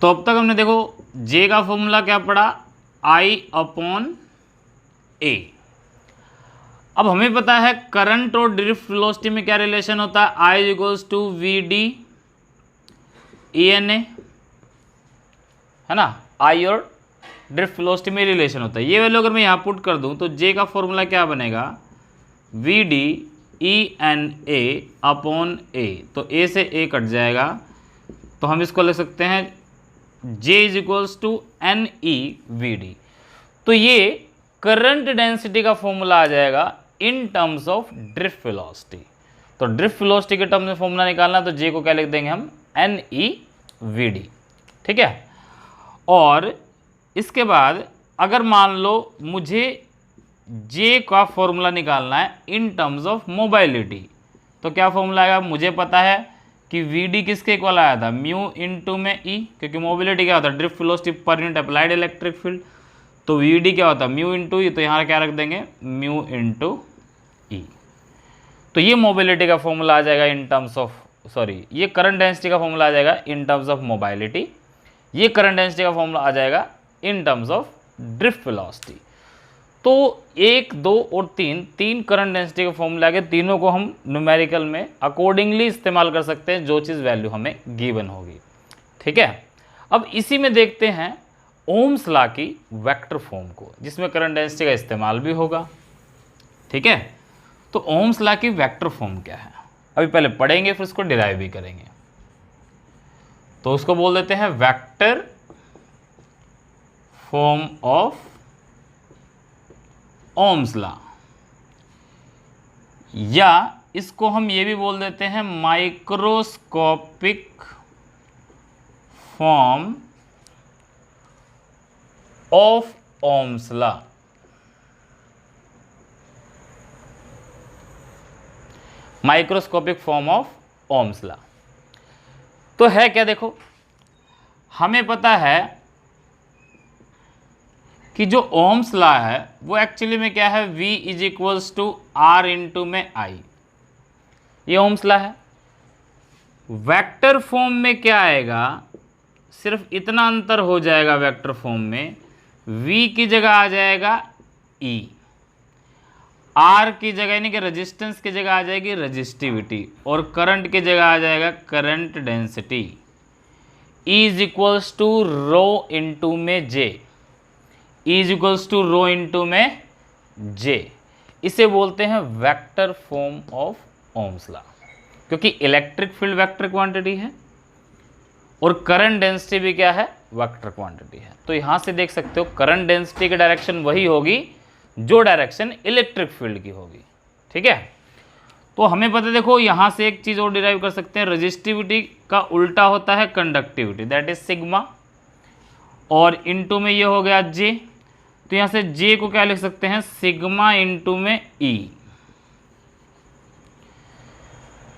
तो अब तक हमने देखो जे का फॉर्मूला क्या पढ़ा, आई अपॉन ए। अब हमें पता है करंट और ड्रिफ्ट वेलोसिटी में क्या रिलेशन होता है, I equals to V D E N A, है ना, आई और ड्रिफ्ट वेलोसिटी में रिलेशन होता है। ये वैल्यू अगर मैं यहाँ पुट कर दूँ तो जे का फॉर्मूला क्या बनेगा, V D E N A upon A, तो ए से ए कट जाएगा, तो हम इसको लिख सकते हैं J is equals to N E V D. तो ये करंट डेंसिटी का फॉर्मूला आ जाएगा in terms of drift velocity. तो ड्रिफ्ट वेलोसिटी के टर्म में फॉर्मूला निकालना, तो जे को क्या लिख देंगे हम, एन ई वी डी। ठीक है, और इसके बाद अगर मान लो मुझे जे का फॉर्मूला निकालना है इन टर्म्स ऑफ मोबाइलिटी, तो क्या फॉर्मूला आएगा, मुझे पता है कि वी डी किसके इक्वल आया था, म्यू इंटू में ई, क्योंकि मोबिलिटी क्या होता है, drift velocity per unit applied electric field, तो वी डी क्या होता है, म्यू इंटू ई, तो यहाँ क्या रख देंगे, म्यू इंटू ई। तो ये मोबिलिटी का फॉर्मूला आ जाएगा इन टर्म्स ऑफ, सॉरी, ये करंट डेंसिटी का फॉर्मूला आ जाएगा इन टर्म्स ऑफ मोबाइलिटी, ये करंट डेंसिटी का फॉर्मूला आ जाएगा in terms of drift velocity. तो 1, 2 और 3 करंट डेंसिटी के फॉर्मूला के तीनों को हम न्यूमेरिकल में अकॉर्डिंगली इस्तेमाल कर सकते हैं जो चीज़ वैल्यू हमें गिवन होगी। ठीक है, अब इसी में देखते हैं ओम्स लॉ की वेक्टर फॉर्म को, जिसमें करंट डेंसिटी का इस्तेमाल भी होगा। ठीक है, तो ओम्स लॉ की वेक्टर फॉर्म क्या है, अभी पहले पढ़ेंगे फिर उसको डिराइव भी करेंगे। तो उसको बोल देते हैं vector form of Ohm's law, या इसको हम ये भी बोल देते हैं microscopic form of Ohm's law. Microscopic form of Ohm's law तो है क्या, देखो हमें पता है कि जो ओम्स लॉ है वो एक्चुअली में क्या है, V is equals to R into में I, ये ओम्स लॉ है। वेक्टर फॉर्म में क्या आएगा, सिर्फ इतना अंतर हो जाएगा वेक्टर फॉर्म में, V की जगह आ जाएगा E, R की जगह यानी कि रेजिस्टेंस की जगह आ जाएगी रेजिस्टिविटी, और करंट की जगह आ जाएगा current density. E is equals to rho into में J, E is equals to rho into में J। इसे बोलते हैं vector form of Ohm's law, क्योंकि इलेक्ट्रिक फील्ड वेक्टर क्वांटिटी है और करंट डेंसिटी भी क्या है, वेक्टर क्वांटिटी है। तो यहां से देख सकते हो करंट डेंसिटी की डायरेक्शन वही होगी जो डायरेक्शन इलेक्ट्रिक फील्ड की होगी। ठीक है, तो हमें पता है, देखो यहां से एक चीज और डिराइव कर सकते हैं, रेजिस्टिविटी का उल्टा होता है कंडक्टिविटी, दैट इज सिग्मा, और इनटू में ये हो गया J। तो यहां से J को क्या लिख सकते हैं, सिग्मा इनटू में E,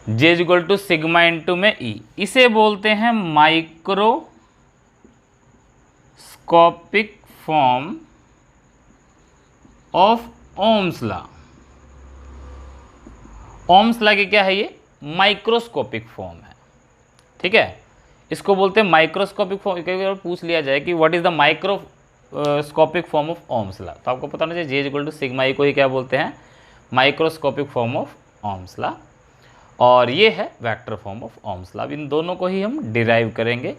J is equal to sigma into में E। इसे बोलते हैं microscopic form of Ohm's law. Ohm's law की क्या है, ये माइक्रोस्कोपिक फॉर्म है। ठीक है, इसको बोलते हैं माइक्रोस्कोपिक फॉर्म। कई बार पूछ लिया जाए कि what is the microscopic form of Ohm's law, तो आपको पता होना चाहिए J is equal to sigma E को ही क्या बोलते हैं, microscopic form of Ohm's law, और ये है vector form of Ohm's law. इन दोनों को ही हम डिराइव करेंगे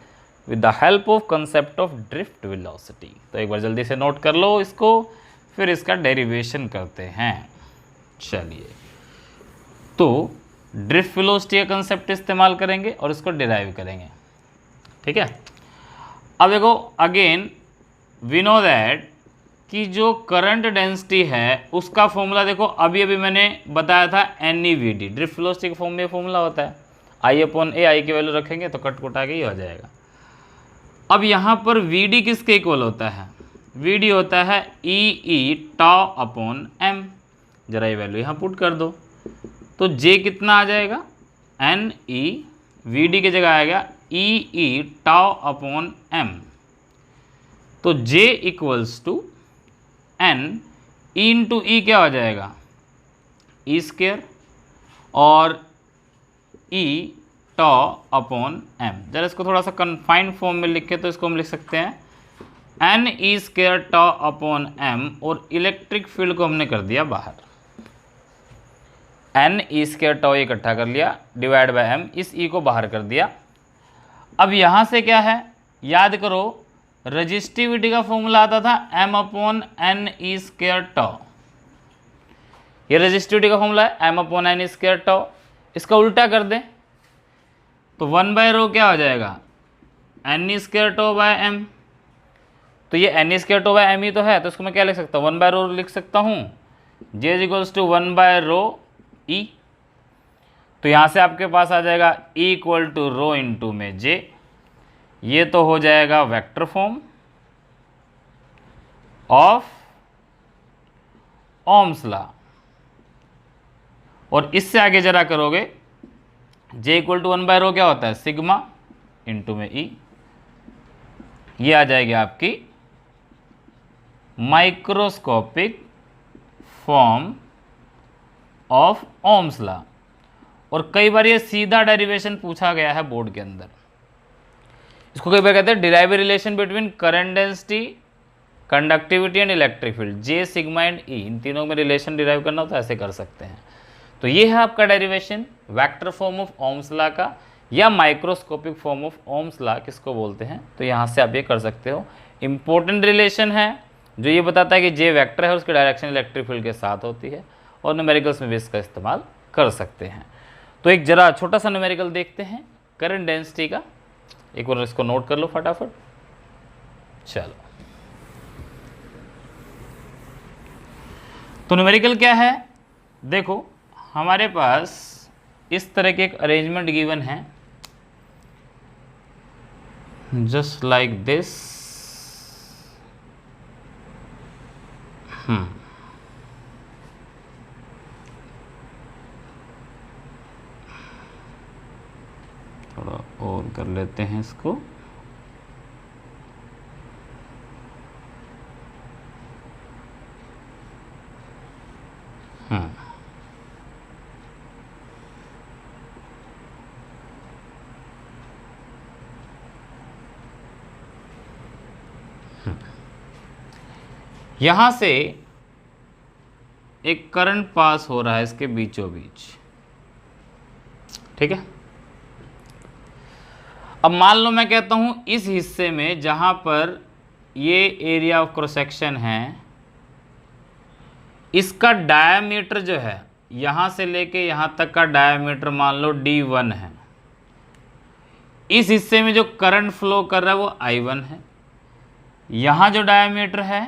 with the help of concept of drift velocity. तो एक बार जल्दी से नोट कर लो इसको, फिर इसका डेरिवेशन करते हैं। चलिए, तो ड्रिफ्ट वेलोसिटी का कंसेप्ट इस्तेमाल करेंगे और इसको डिराइव करेंगे। ठीक है, अब देखो अगेन वी नो दैट कि जो करंट डेंसिटी है उसका फॉर्मूला देखो अभी अभी मैंने बताया था NEVD, ड्रिफ्ट वेलोसिटी के फॉर्म में फॉर्मूला होता है I/A, आई की वैल्यू रखेंगे तो कट कुटा के ही हो जाएगा। अब यहाँ पर VD किसके इक्वल होता है, VD होता है EE टाउ अपॉन M। जरा ये वैल्यू यहाँ पुट कर दो, तो J कितना आ जाएगा, NE, VD की जगह आएगा EE टाउ अपॉन M। तो J equals to N E into E क्या हो जाएगा, E स्क्वेयर, और E टाउ अपॉन M। जरा इसको थोड़ा सा कन्फाइंड फॉर्म में लिखे तो इसको हम लिख सकते हैं NE square tau upon M, और इलेक्ट्रिक फील्ड को हमने कर दिया बाहर, NE स्क्वेयर टाउ इकट्ठा कर लिया डिवाइड बाय M, इस E को बाहर कर दिया। अब यहाँ से क्या है, याद करो रजिस्टिविटी का फॉर्मूला आता था M upon NE square tau, ये रजिस्टिविटी का फॉर्मूला है M upon NE square tau. इसका उल्टा कर दें तो 1/ρ क्या हो जाएगा, NE square tau by M। तो ये NE square tau by M ही तो है, तो इसको मैं क्या लिख सकता हूँ, 1/ρ लिख सकता हूँ, J is equals to 1/ρ E। तो यहाँ से आपके पास आ जाएगा E equal to rho into में J, ये तो हो जाएगा vector form of Ohm's law. और इससे आगे जरा करोगे, J इक्वल टू 1/ρ क्या होता है, सिग्मा इंटू में E, ये आ जाएगी आपकी microscopic form of Ohm's law. और कई बार ये सीधा डेरिवेशन पूछा गया है बोर्ड के अंदर, इसको कई बार कहते हैं derive relation between current density, conductivity and electric field, J sigma and E, इन तीनों में रिलेशन डिराइव करना हो तो ऐसे कर सकते हैं। तो ये है आपका derivation vector form of Ohm's law का, या microscopic form of Ohm's law किसको बोलते हैं। तो यहाँ से आप ये कर सकते हो, इंपॉर्टेंट रिलेशन है जो ये बताता है कि J वेक्टर है, उसकी डायरेक्शन इलेक्ट्रिक फील्ड के साथ होती है, और न्यूमेरिकल्स में भी इसका इस्तेमाल कर सकते हैं। तो एक जरा छोटा सा न्यूमेरिकल देखते हैं करंट डेंसिटी का, एक बार इसको नोट कर लो फटाफट। चलो, तो न्यूमेरिकल क्या है, देखो हमारे पास इस तरह के एक अरेंजमेंट गिवन है, जस्ट लाइक दिस। थोड़ा और कर लेते हैं इसको। यहां से एक करंट पास हो रहा है इसके बीचों बीच, ठीक है। अब मान लो मैं कहता हूं इस हिस्से में जहां पर ये एरिया ऑफ क्रॉस सेक्शन है, इसका डायामीटर जो है यहां से लेके यहां तक का डायामीटर मान लो D1 है। इस हिस्से में जो करंट फ्लो कर रहा है वो I1 है। यहां जो डायामीटर है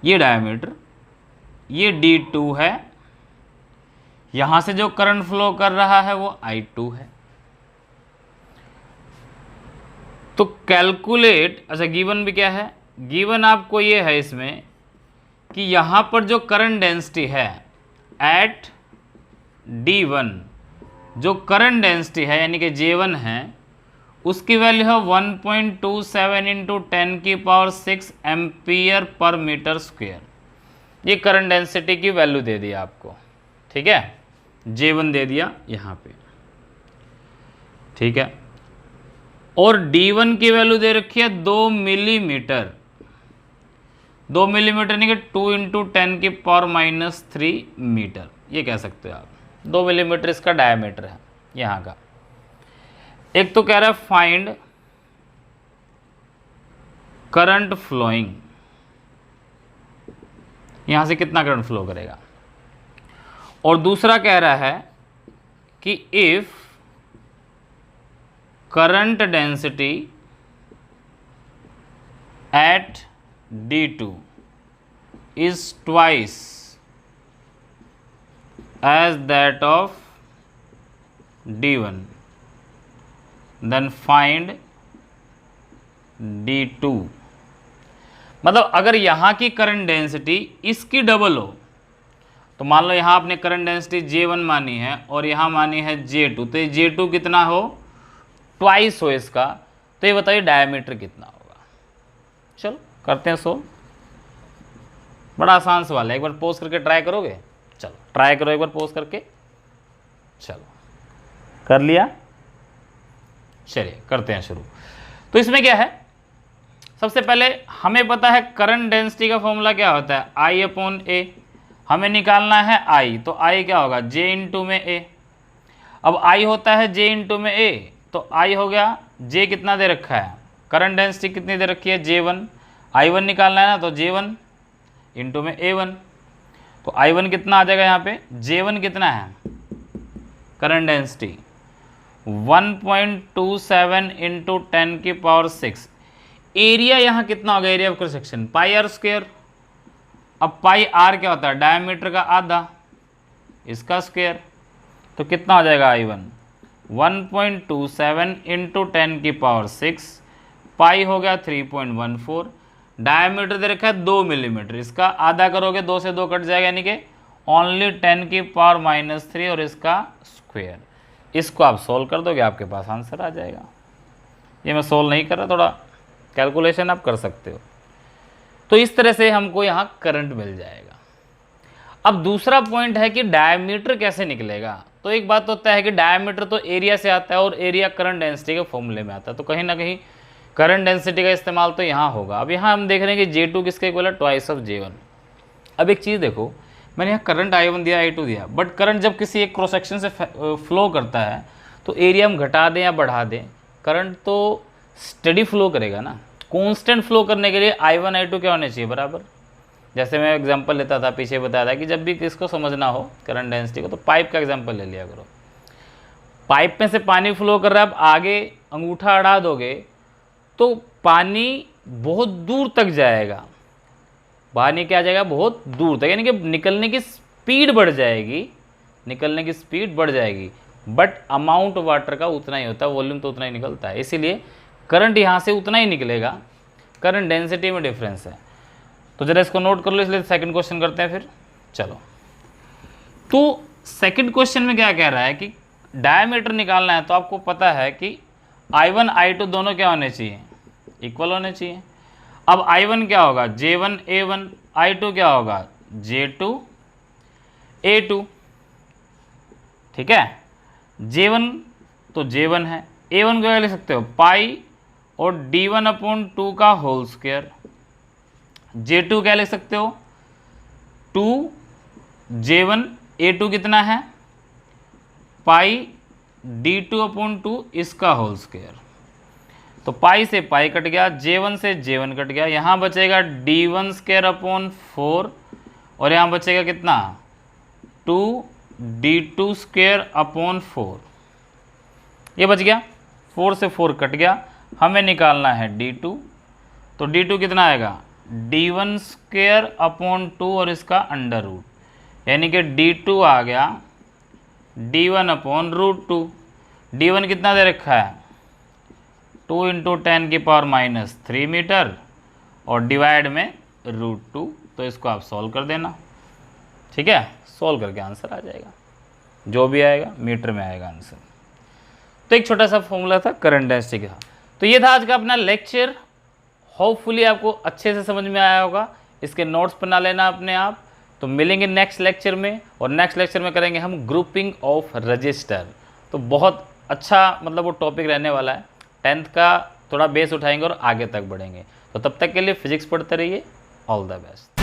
ये डायामीटर ये D2 है। यहां से जो करंट फ्लो कर रहा है वो I2 है। तो कैलकुलेट, अच्छा गिवन भी क्या है, गिवन आपको ये है इसमें कि यहां पर जो करंट डेंसिटी है एट D1, जो करंट डेंसिटी है यानी कि J1 है, उसकी वैल्यू है 1.27 into 10⁶ ampere per metre square. ये करंट डेंसिटी की वैल्यू दे दी आपको, ठीक है, J1 दे दिया यहाँ पे, ठीक है। और D1 की वैल्यू दे रखी है 2 मिलीमीटर, 2 मिलीमीटर नहीं कि 2 इंटू 10⁻³ मीटर, ये कह सकते हो आप। 2 मिलीमीटर इसका डायमीटर है यहाँ का। एक तो कह रहा है फाइंड करंट फ्लोइंग, यहाँ से कितना करंट फ्लो करेगा। और दूसरा कह रहा है कि if current density at D2 is twice as that of D1, then find D2। मतलब अगर यहाँ की करंट डेंसिटी इसकी डबल हो, तो मान लो यहाँ आपने करंट डेंसिटी J1 मानी है और यहाँ मानी है J2, तो ये J2 कितना हो, ट्वाइस हो इसका, तो ये बताइए डायमीटर कितना होगा। चलो करते हैं सोल्व, बड़ा आसान सवाल है, एक बार पोज करके ट्राई करोगे। चलो ट्राई करो एक बार पोज करके, चलो कर लिया, चलिए करते हैं शुरू। तो इसमें क्या है, सबसे पहले हमें पता है करंट डेंसिटी का फॉर्मूला क्या होता है, I/A। हमें निकालना है I, तो I क्या होगा, J इंटू में A। अब I होता है J इंटू में A, तो I हो गया, J कितना दे रखा है, करंट डेंसिटी कितनी दे रखी है J1, I1 निकालना है ना, तो J1 इंटू में A1, तो I1 कितना आ जाएगा यहाँ पे, J1 कितना है करंट डेंसिटी 1.27 इंटू 10⁶। एरिया यहाँ कितना होगा, area of cross section πr²। अब πr क्या होता है, डायमीटर का आधा, इसका स्क्वायर, तो कितना हो जाएगा I1 1.27 इंटू 10⁶, पाई हो गया 3.14, डायमीटर दे रखा है 2 मिलीमीटर, इसका आधा करोगे 2 से 2 कट जाएगा, यानी कि ओनली 10⁻³ और इसका स्क्वायर। इसको आप सोल्व कर दोगे, आपके पास आंसर आ जाएगा। ये मैं सोल्व नहीं कर रहा, थोड़ा कैलकुलेशन आप कर सकते हो। तो इस तरह से हमको यहाँ करंट मिल जाएगा। अब दूसरा पॉइंट है कि डायमीटर कैसे निकलेगा। तो एक बात होता है कि डायमीटर तो एरिया से आता है और एरिया करंट डेंसिटी के फॉर्मूले में आता है, तो कहीं ना कहीं करंट डेंसिटी का इस्तेमाल तो यहाँ होगा। अब यहाँ हम देख रहे हैं कि J2 किसके इक्वल है, ट्वाइस ऑफ J1। अब एक चीज़ देखो, मैंने यहाँ करंट I1 दिया, I2 दिया, बट करंट जब किसी एक क्रॉस सेक्शन से फ्लो करता है तो एरिया हम घटा दें या बढ़ा दें, करंट तो स्टडी फ्लो करेगा ना। कॉन्स्टेंट फ्लो करने के लिए I1 I2 क्या होने चाहिए, बराबर। जैसे मैं एग्जांपल लेता था, पीछे बताया था कि जब भी किसको समझना हो करंट डेंसिटी को, तो पाइप का एग्जांपल ले लिया करो। पाइप में से पानी फ्लो कर रहा है, अब आगे अंगूठा अड़ा दोगे तो पानी बहुत दूर तक जाएगा, पानी क्या जाएगा, बहुत दूर तक, यानी कि निकलने की स्पीड बढ़ जाएगी, निकलने की स्पीड बढ़ जाएगी, बट अमाउंट वाटर का उतना ही होता है, वॉल्यूम तो उतना ही निकलता है, इसीलिए करंट यहाँ से उतना ही निकलेगा। करंट डेंसिटी में डिफरेंस है, तो जरा इसको नोट कर लो। इसलिए सेकंड क्वेश्चन करते हैं फिर। चलो, तो सेकंड क्वेश्चन में क्या कह रहा है कि डायमीटर निकालना है, तो आपको पता है कि I1 I2 दोनों क्या होने चाहिए, इक्वल होने चाहिए। अब I1 क्या होगा, J1 A1, I2 क्या होगा, J2 A2, ठीक है। J1 तो J1 है, A1 को क्या लिख सकते हो, पाई और D1/2 का होल स्क्वायर। J2 क्या लिख सकते हो, 2 J1 A2 कितना है, पाई d2/2 इसका होल स्क्वायर। तो पाई से पाई कट गया, J1 से J1 कट गया, यहाँ बचेगा d1/4 और यहाँ बचेगा कितना 2d2/4। ये बच गया, 4 से 4 कट गया, हमें निकालना है d2। तो d2 कितना आएगा d1/2 और इसका अंडर रूट, यानी कि d2 आ गया d1/√2। d1 कितना दे रखा है 2 × 10⁻³ मीटर और डिवाइड में √2। तो इसको आप सॉल्व कर देना, ठीक है। सॉल्व करके आंसर आ जाएगा, जो भी आएगा मीटर में आएगा आंसर। तो एक छोटा सा फॉर्मूला था करंट डेंसिटी का। तो ये था आज का अपना लेक्चर। होपफुली आपको अच्छे से समझ में आया होगा। इसके नोट्स बना लेना अपने आप। तो मिलेंगे नेक्स्ट लेक्चर में, और नेक्स्ट लेक्चर में करेंगे हम ग्रुपिंग ऑफ रजिस्टर। तो बहुत अच्छा मतलब वो टॉपिक रहने वाला है। 10th का थोड़ा बेस उठाएंगे और आगे तक बढ़ेंगे। तो तब तक के लिए फिजिक्स पढ़ते रहिए। All the best.